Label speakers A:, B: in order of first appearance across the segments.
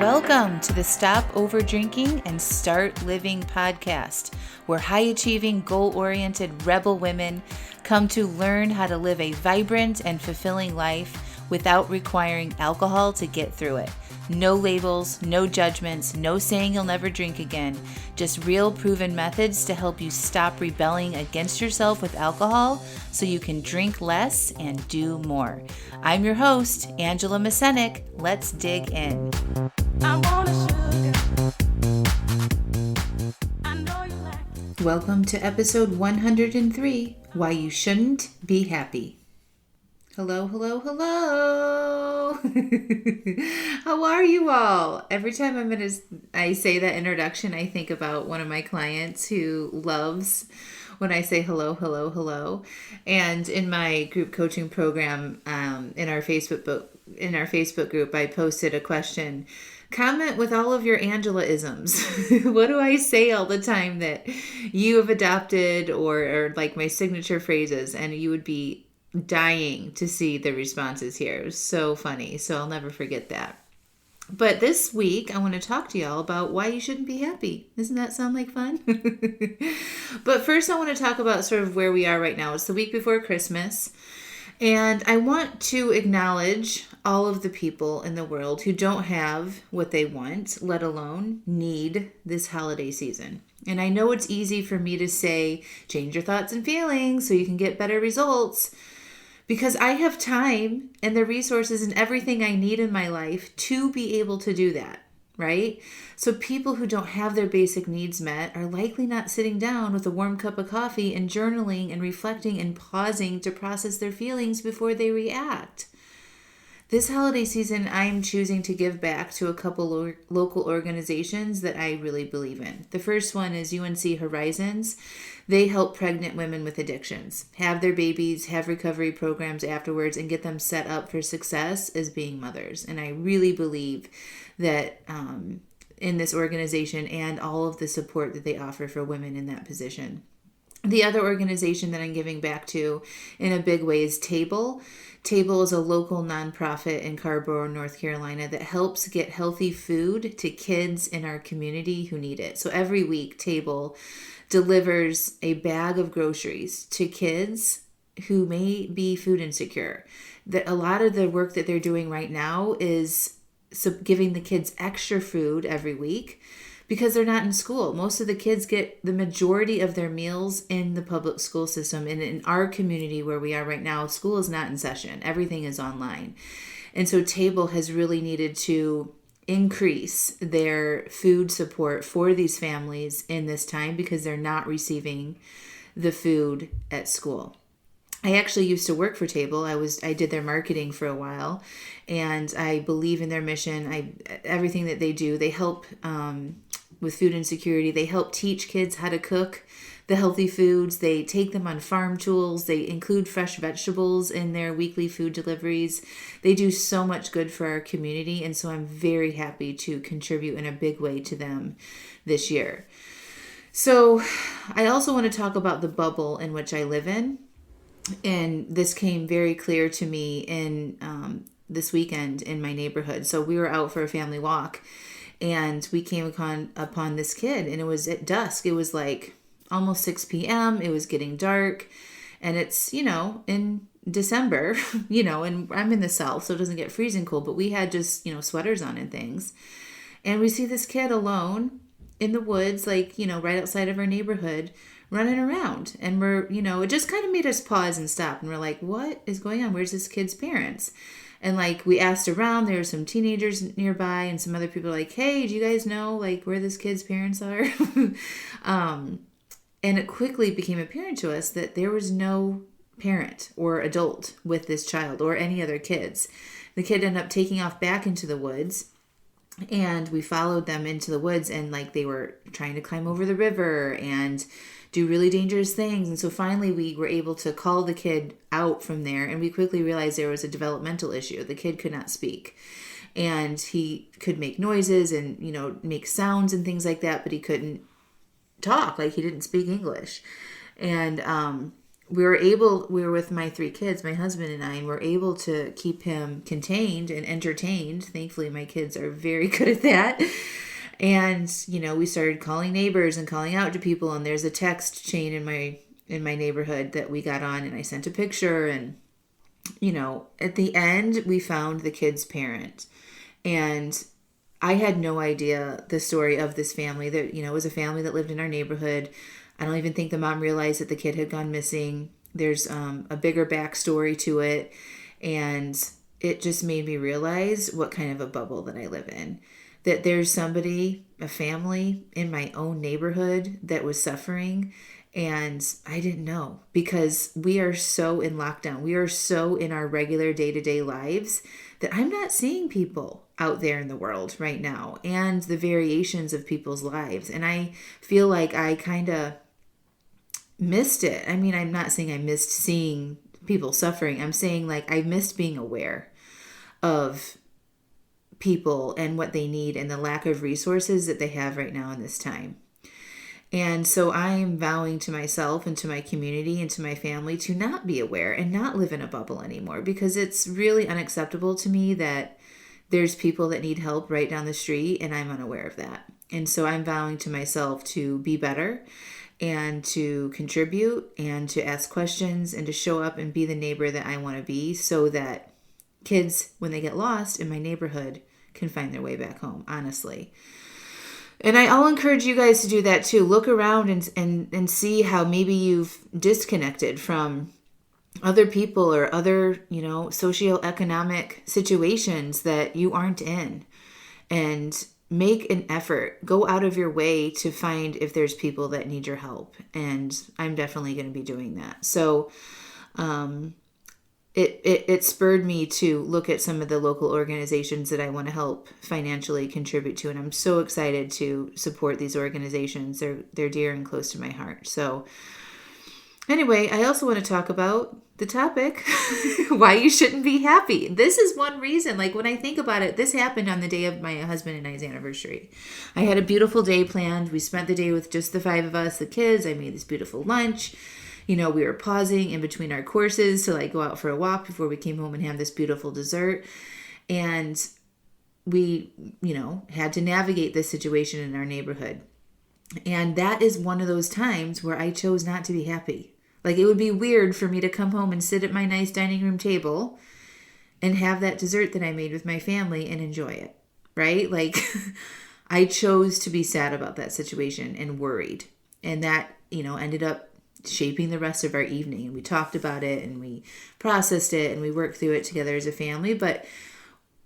A: Welcome to the Stop Over Drinking and Start Living podcast, where high-achieving, goal-oriented rebel women come to learn how to live a vibrant and fulfilling life without requiring alcohol to get through it. No labels, no judgments, no saying you'll never drink again. Just real proven methods to help you stop rebelling against yourself with alcohol so you can drink less and do more. I'm your host, Angela Mascenik. Let's dig in. Welcome to episode 103, Why You Shouldn't Be Happy. Hello, hello, hello. How are you all? Every time I say that introduction, I think about one of my clients who loves when I say hello, hello, hello. And in my group coaching program, in our Facebook group, I posted a question. Comment with all of your Angela-isms. What do I say all the time that you have adopted or like my signature phrases? And you would be dying to see the responses here. It was so funny. So I'll never forget that. But this week, I want to talk to y'all about why you shouldn't be happy. Doesn't that sound like fun? But first, I want to talk about sort of where we are right now. It's the week before Christmas. And I want to acknowledge all of the people in the world who don't have what they want, let alone need this holiday season. And I know it's easy for me to say, change your thoughts and feelings so you can get better results, because I have time and the resources and everything I need in my life to be able to do that, right? So people who don't have their basic needs met are likely not sitting down with a warm cup of coffee and journaling and reflecting and pausing to process their feelings before they react. This holiday season, I am choosing to give back to a couple local organizations that I really believe in. The first one is UNC Horizons. They help pregnant women with addictions, have their babies, have recovery programs afterwards, and get them set up for success as being mothers. And I really believe that in this organization and all of the support that they offer for women in that position. The other organization that I'm giving back to in a big way is Table. Table is a local nonprofit in Carborough, North Carolina that helps get healthy food to kids in our community who need it. So every week, Table delivers a bag of groceries to kids who may be food insecure. That a lot of the work that they're doing right now is giving the kids extra food every week because they're not in school. Most of the kids get the majority of their meals in the public school system. And in our community where we are right now, school is not in session. Everything is online. And so Table has really needed to increase their food support for these families in this time because they're not receiving the food at school. I actually used to work for Table. I did their marketing for a while, and I believe in their mission. Everything that they do, they help with food insecurity. They help teach kids how to cook the healthy foods. They take them on farm tools. They include fresh vegetables in their weekly food deliveries. They do so much good for our community, and so I'm very happy to contribute in a big way to them this year. So I also want to talk about the bubble in which I live in. And this came very clear to me in this weekend in my neighborhood. So we were out for a family walk and we came upon this kid, and it was at dusk. It was like almost 6 p.m. It was getting dark, and it's, in December, and I'm in the South, so it doesn't get freezing cold, but we had just, sweaters on and things. And we see this kid alone in the woods, like, right outside of our neighborhood, running around. And we're, it just kind of made us pause and stop. And we're like, what is going on? Where's this kid's parents? And like, we asked around, there were some teenagers nearby and some other people like, hey, do you guys know like where this kid's parents are? And it quickly became apparent to us that there was no parent or adult with this child or any other kids. The kid ended up taking off back into the woods. And we followed them into the woods, and like they were trying to climb over the river and do really dangerous things. And so finally we were able to call the kid out from there, and we quickly realized there was a developmental issue. The kid could not speak, and he could make noises and, make sounds and things like that, but he couldn't talk. Like, he didn't speak English. And we were with my 3 kids, my husband and I, and we're able to keep him contained and entertained. Thankfully, my kids are very good at that. And, we started calling neighbors and calling out to people, and there's a text chain in my neighborhood that we got on, and I sent a picture, and, at the end, we found the kid's parent. And I had no idea the story of this family. That, it was a family that lived in our neighborhood. I don't even think the mom realized that the kid had gone missing. There's a bigger backstory to it. And it just made me realize what kind of a bubble that I live in. That there's somebody, a family in my own neighborhood that was suffering. And I didn't know, because we are so in lockdown. We are so in our regular day-to-day lives that I'm not seeing people out there in the world right now and the variations of people's lives. And I feel like I kind of missed it. I mean, I'm not saying I missed seeing people suffering. I'm saying like I missed being aware of people and what they need and the lack of resources that they have right now in this time. And so I am vowing to myself and to my community and to my family to not be aware and not live in a bubble anymore, because it's really unacceptable to me that there's people that need help right down the street and I'm unaware of that. And so I'm vowing to myself to be better and to contribute and to ask questions and to show up and be the neighbor that I want to be, so that kids, when they get lost in my neighborhood, can find their way back home, honestly. And I'll encourage you guys to do that too. Look around and see how maybe you've disconnected from other people or other, socioeconomic situations that you aren't in. And make an effort. Go out of your way to find if there's people that need your help. And I'm definitely going to be doing that. So, It spurred me to look at some of the local organizations that I want to help financially contribute to, and I'm so excited to support these organizations. They're dear and close to my heart. So anyway, I also want to talk about the topic, why you shouldn't be happy. This is one reason, like when I think about it, this happened on the day of my husband and I's anniversary. I had a beautiful day planned. We spent the day with just the 5 of us, the kids. I made this beautiful lunch. We were pausing in between our courses to like go out for a walk before we came home and have this beautiful dessert. And we, had to navigate this situation in our neighborhood. And that is one of those times where I chose not to be happy. Like, it would be weird for me to come home and sit at my nice dining room table and have that dessert that I made with my family and enjoy it, right? Like, I chose to be sad about that situation and worried. And that, ended up shaping the rest of our evening. And we talked about it and we processed it and we worked through it together as a family. But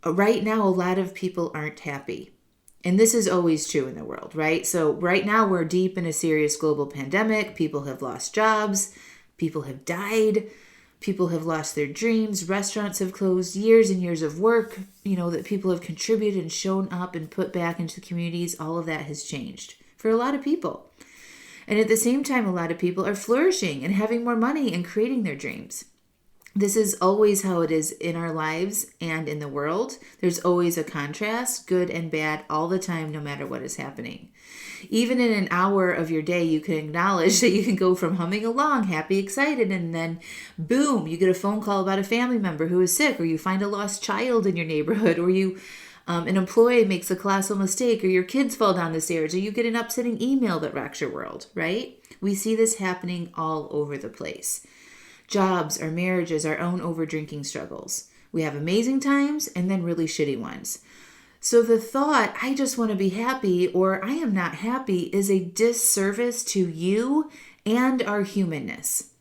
A: right now, a lot of people aren't happy. And this is always true in the world, right? So right now we're deep in a serious global pandemic. People have lost jobs. People have died. People have lost their dreams. Restaurants have closed. Years and years of work, that people have contributed and shown up and put back into the communities. All of that has changed for a lot of people. And at the same time, a lot of people are flourishing and having more money and creating their dreams. This is always how it is in our lives and in the world. There's always a contrast, good and bad, all the time, no matter what is happening. Even in an hour of your day, you can acknowledge that you can go from humming along, happy, excited, and then boom, you get a phone call about a family member who is sick, or you find a lost child in your neighborhood, or you an employee makes a colossal mistake, or your kids fall down the stairs, or you get an upsetting email that rocks your world, right? We see this happening all over the place. Jobs, our marriages, our own over-drinking struggles. We have amazing times and then really shitty ones. So the thought, I just want to be happy, or I am not happy, is a disservice to you and our humanness.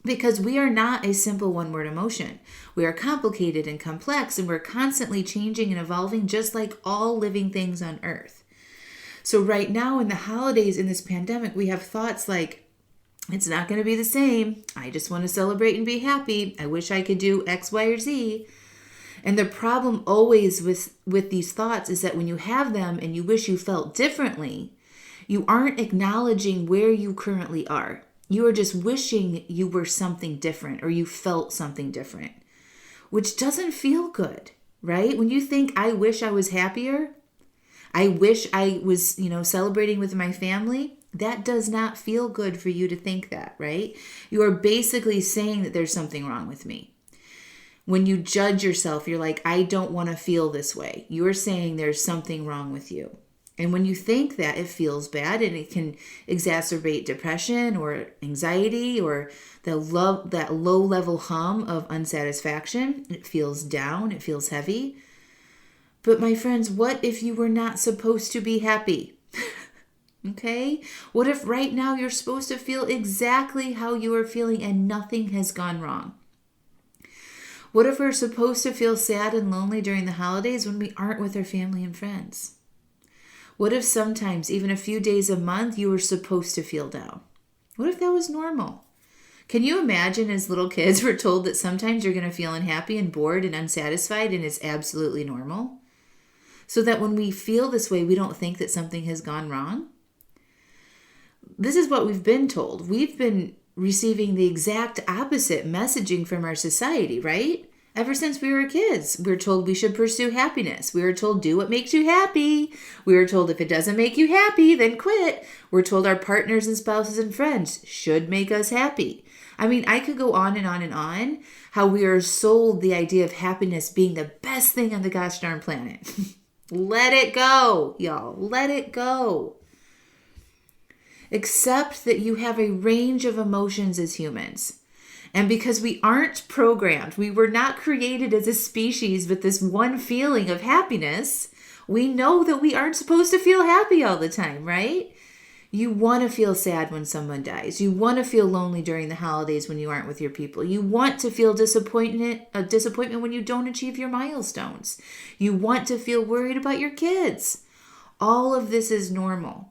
A: Because we are not a simple one-word emotion. We are complicated and complex, and we're constantly changing and evolving just like all living things on earth. So right now in the holidays, in this pandemic, we have thoughts like, it's not going to be the same. I just want to celebrate and be happy. I wish I could do X, Y, or Z. And the problem always with these thoughts is that when you have them and you wish you felt differently, you aren't acknowledging where you currently are. You are just wishing you were something different or you felt something different, which doesn't feel good, right? When you think, I wish I was happier, I wish I was, celebrating with my family, That does not feel good for you to think that, right? You are basically saying that there's something wrong with me. When you judge yourself, you're like, I don't want to feel this way. You're saying there's something wrong with you. And when you think that, it feels bad, and it can exacerbate depression or anxiety or that low level hum of unsatisfaction. It feels down. It feels heavy. But my friends, what if you were not supposed to be happy? Okay? What if right now you're supposed to feel exactly how you are feeling and nothing has gone wrong? What if we're supposed to feel sad and lonely during the holidays when we aren't with our family and friends? What if sometimes, even a few days a month, you were supposed to feel down? What if that was normal? Can you imagine as little kids we're told that sometimes you're going to feel unhappy and bored and unsatisfied and it's absolutely normal? So that when we feel this way, we don't think that something has gone wrong? This is what we've been told. We've been receiving the exact opposite messaging from our society, right? Ever since we were kids, we were told we should pursue happiness. We were told do what makes you happy. We were told if it doesn't make you happy, then quit. We're told our partners and spouses and friends should make us happy. I mean, I could go on and on and on how we are sold the idea of happiness being the best thing on the gosh darn planet. Let it go, y'all. Let it go. Accept that you have a range of emotions as humans. And because we aren't programmed, we were not created as a species with this one feeling of happiness, we know that we aren't supposed to feel happy all the time, right? You want to feel sad when someone dies. You want to feel lonely during the holidays when you aren't with your people. You want to feel disappointment when you don't achieve your milestones. You want to feel worried about your kids. All of this is normal.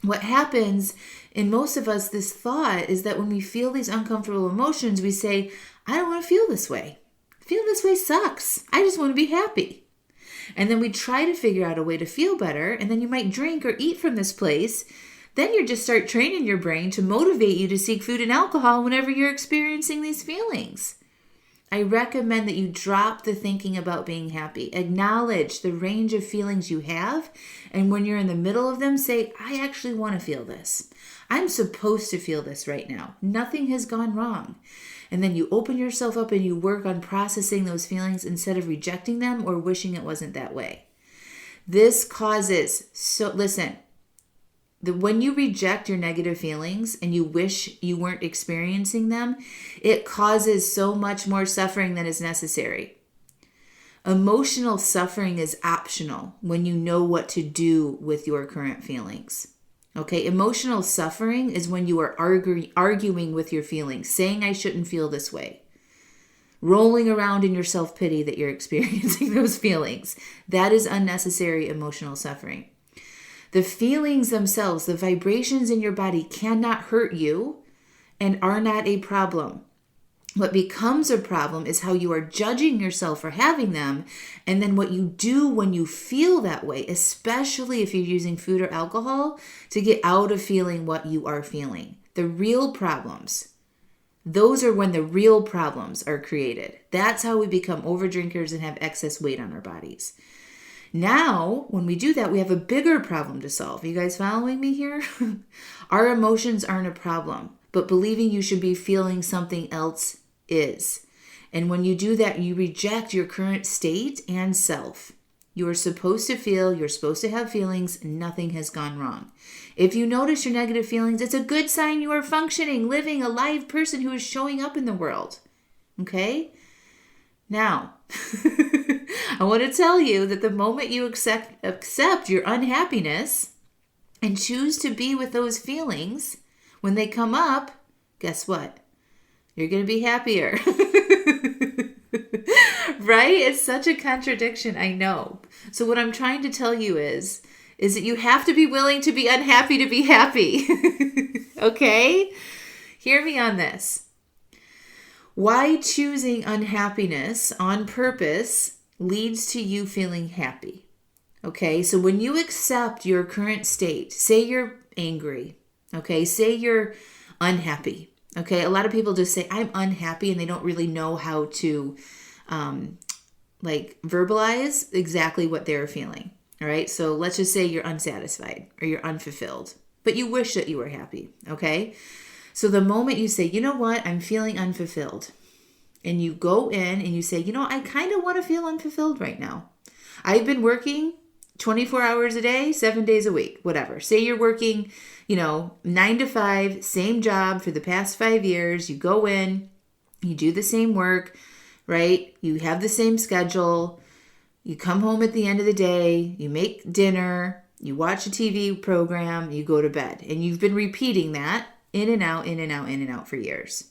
A: What happens in most of us, this thought is that when we feel these uncomfortable emotions, we say, I don't want to feel this way. Feeling this way sucks. I just want to be happy. And then we try to figure out a way to feel better. And then you might drink or eat from this place. Then you just start training your brain to motivate you to seek food and alcohol whenever you're experiencing these feelings. I recommend that you drop the thinking about being happy. Acknowledge the range of feelings you have. And when you're in the middle of them, say, I actually want to feel this. I'm supposed to feel this right now. Nothing has gone wrong. And then you open yourself up and you work on processing those feelings instead of rejecting them or wishing it wasn't that way. This causes, when you reject your negative feelings and you wish you weren't experiencing them, it causes so much more suffering than is necessary. Emotional suffering is optional when you know what to do with your current feelings. Okay, emotional suffering is when you are arguing with your feelings, saying I shouldn't feel this way, rolling around in your self-pity that you're experiencing those feelings. That is unnecessary emotional suffering. The feelings themselves, the vibrations in your body cannot hurt you and are not a problem. What becomes a problem is how you are judging yourself for having them, and then what you do when you feel that way, especially if you're using food or alcohol to get out of feeling what you are feeling. The real problems, those are when the real problems are created. That's how we become overdrinkers and have excess weight on our bodies. Now, when we do that, we have a bigger problem to solve. Are you guys following me here? Our emotions aren't a problem, but believing you should be feeling something else is. And when you do that, you reject your current state and self. You are supposed to feel, you're supposed to have feelings, nothing has gone wrong. If you notice your negative feelings, it's a good sign you are functioning, living, a live person who is showing up in the world. Okay? Now, I want to tell you that the moment you accept your unhappiness and choose to be with those feelings, when they come up, guess what? You're going to be happier. Right? It's such a contradiction, I know. So what I'm trying to tell you is that you have to be willing to be unhappy to be happy. Okay? Hear me on this. Why choosing unhappiness on purpose leads to you feeling happy. Okay, so when you accept your current state, say you're angry, okay, say you're unhappy, okay, a lot of people just say, I'm unhappy, and they don't really know how to verbalize exactly what they're feeling, all right? So let's just say you're unsatisfied or you're unfulfilled, but you wish that you were happy, okay? So the moment you say, you know what, I'm feeling unfulfilled, and you go in and you say, you know, I kind of want to feel unfulfilled right now. I've been working 24 hours a day, 7 days a week, whatever. Say you're working, 9 to 5, same job for the past 5 years. You go in, you do the same work, right? You have the same schedule. You come home at the end of the day, you make dinner, you watch a TV program, you go to bed. And you've been repeating that in and out, in and out, in and out for years.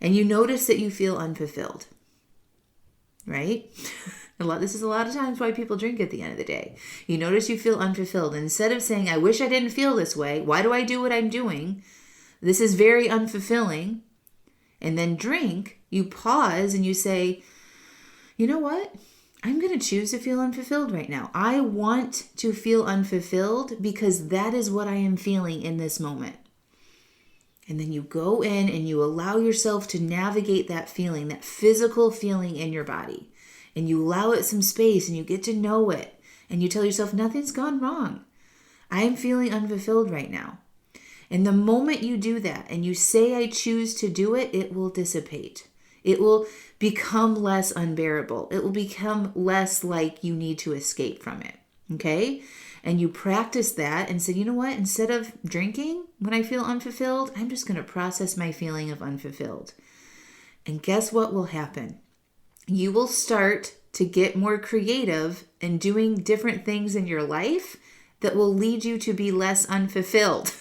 A: And you notice that you feel unfulfilled, right? This is a lot of times why people drink at the end of the day. You notice you feel unfulfilled. And instead of saying, I wish I didn't feel this way. Why do I do what I'm doing? This is very unfulfilling. And then drink, you pause and you say, you know what? I'm going to choose to feel unfulfilled right now. I want to feel unfulfilled because that is what I am feeling in this moment. And then you go in and you allow yourself to navigate that feeling, that physical feeling in your body. And you allow it some space and you get to know it. And you tell yourself, nothing's gone wrong. I am feeling unfulfilled right now. And the moment you do that and you say, I choose to do it, it will dissipate. It will become less unbearable. It will become less like you need to escape from it. Okay? And you practice that and say, you know what? Instead of drinking when I feel unfulfilled, I'm just going to process my feeling of unfulfilled. And guess what will happen? You will start to get more creative in doing different things in your life that will lead you to be less unfulfilled.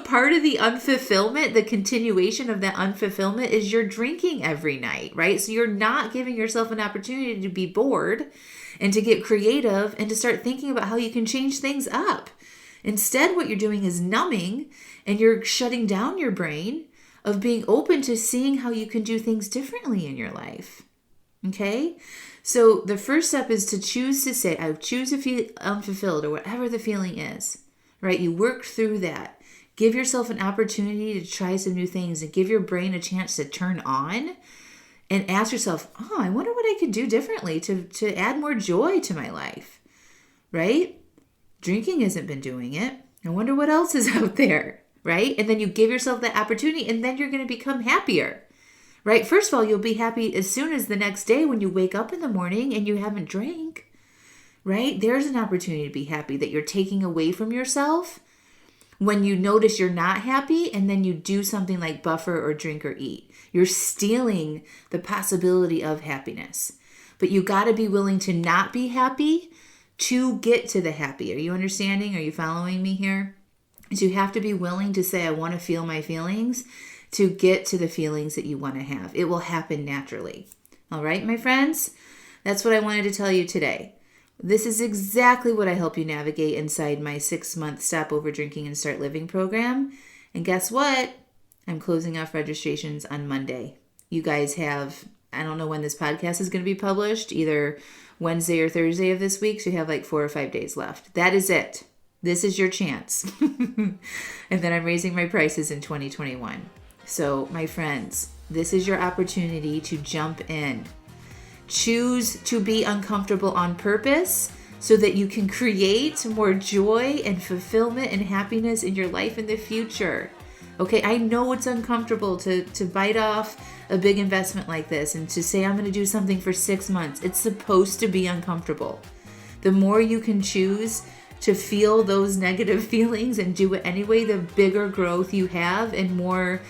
A: Part of the unfulfillment, the continuation of that unfulfillment is you're drinking every night, right? So you're not giving yourself an opportunity to be bored and to get creative and to start thinking about how you can change things up. Instead, what you're doing is numbing and you're shutting down your brain of being open to seeing how you can do things differently in your life. Okay? So the first step is to choose to say, I choose to feel unfulfilled or whatever the feeling is, right? You work through that. Give yourself an opportunity to try some new things and give your brain a chance to turn on and ask yourself, I wonder what I could do differently to add more joy to my life, right? Drinking hasn't been doing it. I wonder what else is out there, right? And then you give yourself that opportunity and then you're going to become happier, right? First of all, you'll be happy as soon as the next day when you wake up in the morning and you haven't drank, right? There's an opportunity to be happy that you're taking away from yourself when you notice you're not happy and then you do something like buffer or drink or eat. You're stealing the possibility of happiness. But you got to be willing to not be happy to get to the happy. Are you understanding? Are you following me here? So you have to be willing to say, I want to feel my feelings to get to the feelings that you want to have. It will happen naturally. All right, my friends? That's what I wanted to tell you today. This is exactly what I help you navigate inside my 6-month Stop Over Drinking and Start Living program. And guess what? I'm closing off registrations on Monday. You guys have, I don't know when this podcast is going to be published, either Wednesday or Thursday of this week. So you have like 4 or 5 days left. That is it. This is your chance. And then I'm raising my prices in 2021. So my friends, this is your opportunity to jump in. Choose to be uncomfortable on purpose so that you can create more joy and fulfillment and happiness in your life in the future. Okay, I know it's uncomfortable to bite off a big investment like this and to say I'm going to do something for 6 months. It's supposed to be uncomfortable. The more you can choose to feel those negative feelings and do it anyway, the bigger growth you have and more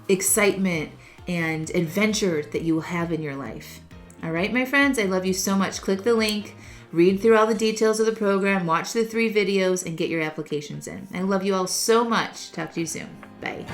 A: excitement and adventure that you will have in your life. All right, my friends, I love you so much. Click the link, read through all the details of the program, watch the 3 videos, and get your applications in. I love you all so much. Talk to you soon. Bye.